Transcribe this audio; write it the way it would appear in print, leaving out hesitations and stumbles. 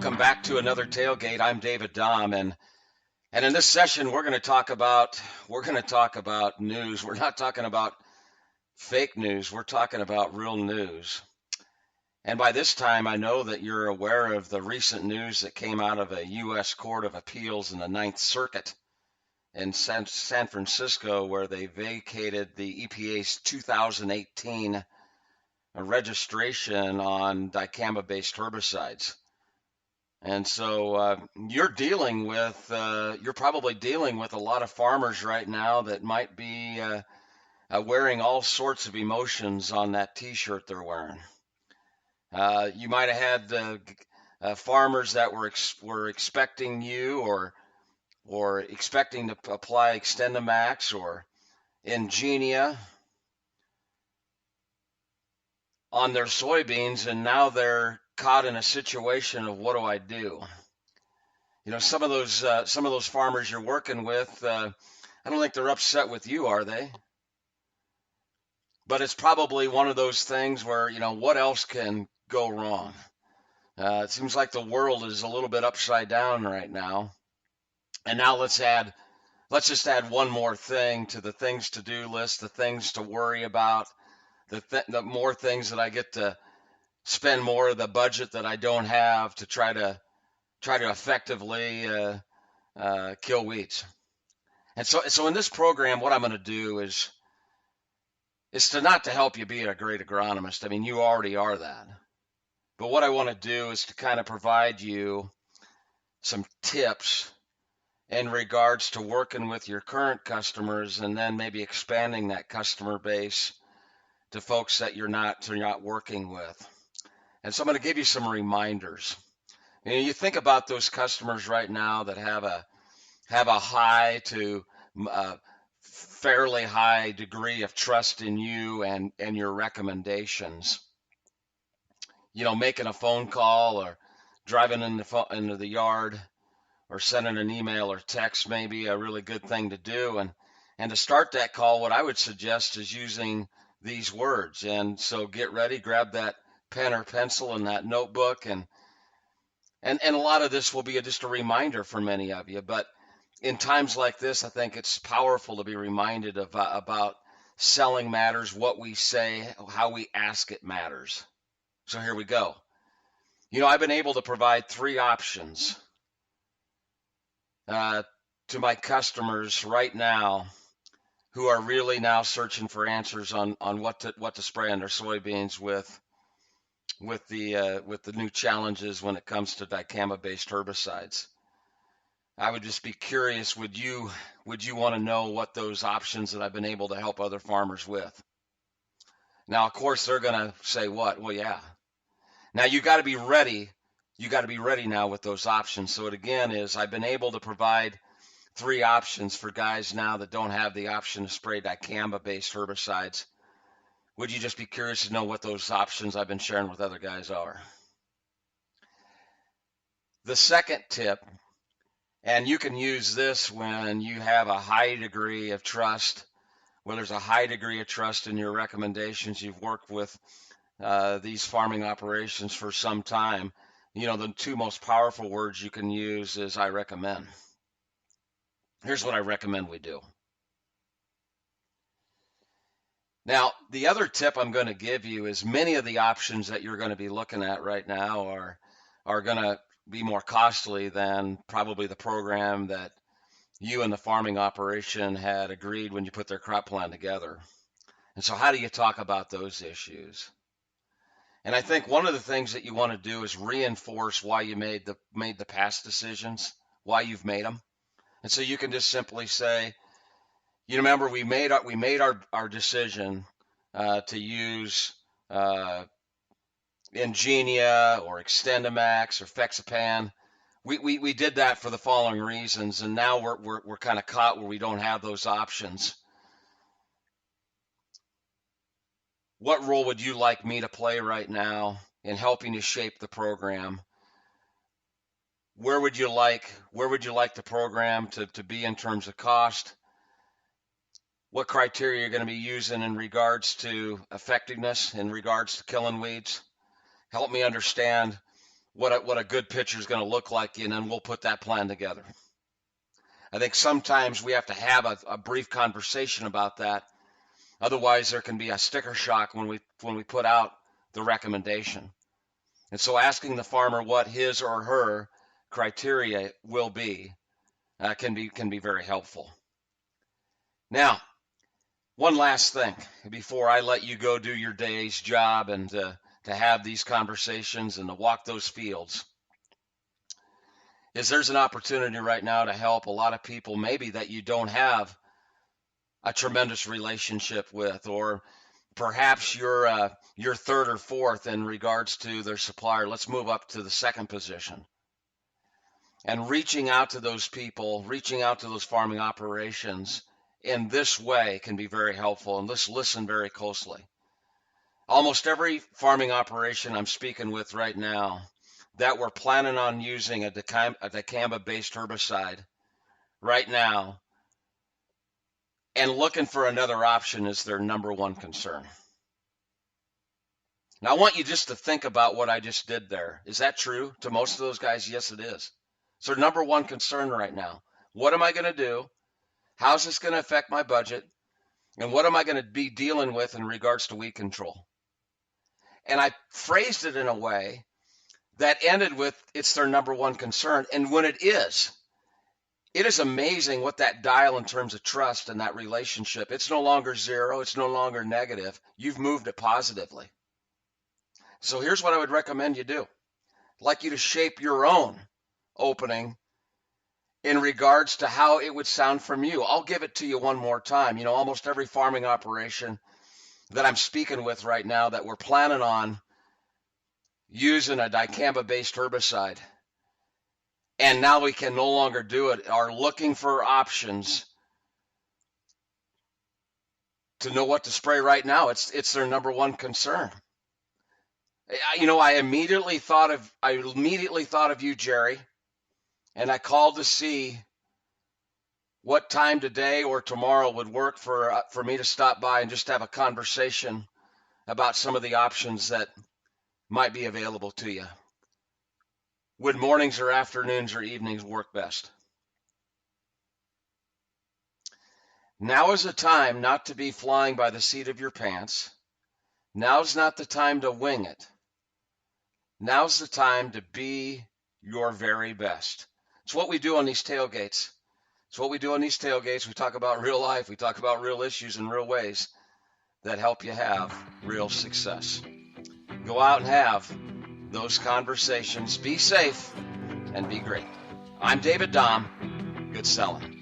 welcome back to another tailgate. I'm David Dom, and in this session we're going to talk about news. We're not talking about fake news. We're talking about real news. And by this time, I know that you're aware of the recent news that came out of a U.S. Court of Appeals in the Ninth Circuit in San Francisco, where they vacated the EPA's 2018 registration on dicamba-based herbicides. And so you're probably dealing with a lot of farmers right now that might be wearing all sorts of emotions on that T-shirt they're wearing. You might have had farmers that were expecting you or expecting to apply Extendamax or Ingenia on their soybeans, and now they're caught in a situation of what do I do? You know, some of those farmers you're working with, I don't think they're upset with you, are they? But it's probably one of those things where, what else can go wrong? It seems like the world is a little bit upside down right now. And now let's just add one more thing to the things to do list, the things to worry about, the more things that I get to spend more of the budget that I don't have to try to effectively kill weeds. And so in this program, what I'm going to do is not to help you be a great agronomist. I mean, you already are that. But what I want to do is to kind of provide you some tips in regards to working with your current customers and then maybe expanding that customer base to folks that you're not working with. And so I'm going to give you some reminders. You think about those customers right now that have a high to fairly high degree of trust in you and your recommendations. Making a phone call or driving into the yard or sending an email or text may be a really good thing to do. And to start that call, what I would suggest is using these words. And so get ready, grab that pen or pencil and that notebook, and a lot of this will be just a reminder for many of you. But in times like this, I think it's powerful to be reminded about selling matters, what we say, how we ask it matters. So here we go. I've been able to provide 3 options to my customers right now who are really now searching for answers on what to spray on their soybeans with the new challenges when it comes to dicamba-based herbicides. I would just be curious, would you want to know what those options that I've been able to help other farmers with? Now, of course, they're going to say what? Well, yeah. Now, you got to be ready. You got to be ready now with those options. So it again is I've been able to provide 3 options for guys now that don't have the option to spray dicamba-based herbicides. Would you just be curious to know what those options I've been sharing with other guys are? The second tip, and you can use this when you have a high degree of trust, where there's a high degree of trust in your recommendations, you've worked with these farming operations for some time. The 2 most powerful words you can use is I recommend. Here's what I recommend we do. Now, the other tip I'm going to give you is many of the options that you're going to be looking at right now are going to be more costly than probably the program that you and the farming operation had agreed when you put their crop plan together. And so how do you talk about those issues? And I think one of the things that you want to do is reinforce why you made the past decisions, why you've made them. And so you can just simply say, remember we made our decision to use Ingenia or Extendamax or Fexapan. We did that for the following reasons, and now we're kind of caught where we don't have those options. What role would you like me to play right now in helping you shape the program? Where would you like the program to be in terms of cost? What criteria you're going to be using in regards to effectiveness, in regards to killing weeds? Help me understand what a good picture is going to look like, and then we'll put that plan together. I think sometimes we have to have a brief conversation about that. Otherwise, there can be a sticker shock when we put out the recommendation. And so asking the farmer what his or her criteria will be can be very helpful. Now, one last thing before I let you go do your day's job and to have these conversations and to walk those fields, is there's an opportunity right now to help a lot of people maybe that you don't have a tremendous relationship with, or perhaps you're third or fourth in regards to their supplier. Let's move up to the second position. And reaching out to those people, reaching out to those farming operations in this way can be very helpful. And let's listen very closely. Almost every farming operation I'm speaking with right now that we're planning on using a Dicamba-based herbicide right now and looking for another option is their number one concern. Now, I want you just to think about what I just did there. Is that true to most of those guys? Yes, it is. It's their number one concern right now. What am I going to do? How's this going to affect my budget? And what am I going to be dealing with in regards to weed control? And I phrased it in a way that ended with it's their number one concern. And when it is amazing what that dial in terms of trust and that relationship. It's no longer zero. It's no longer negative. You've moved it positively. So here's what I would recommend you do. I'd like you to shape your own opening in regards to how it would sound from you. I'll give it to you one more time. You know, almost every farming operation that I'm speaking with right now that we're planning on using a dicamba-based herbicide, and now we can no longer do it, are looking for options to know what to spray right now. It's their number one concern. You know, I immediately thought of you, Jerry, and I called to see what time today or tomorrow would work for me to stop by and just have a conversation about some of the options that might be available to you. Would mornings or afternoons or evenings work best? Now is the time not to be flying by the seat of your pants. Now's not the time to wing it. Now's the time to be your very best. It's what we do on these tailgates. We talk about real life. We talk about real issues in real ways that help you have real success. Go out and have those conversations. Be safe and be great. I'm David Dom. Good selling.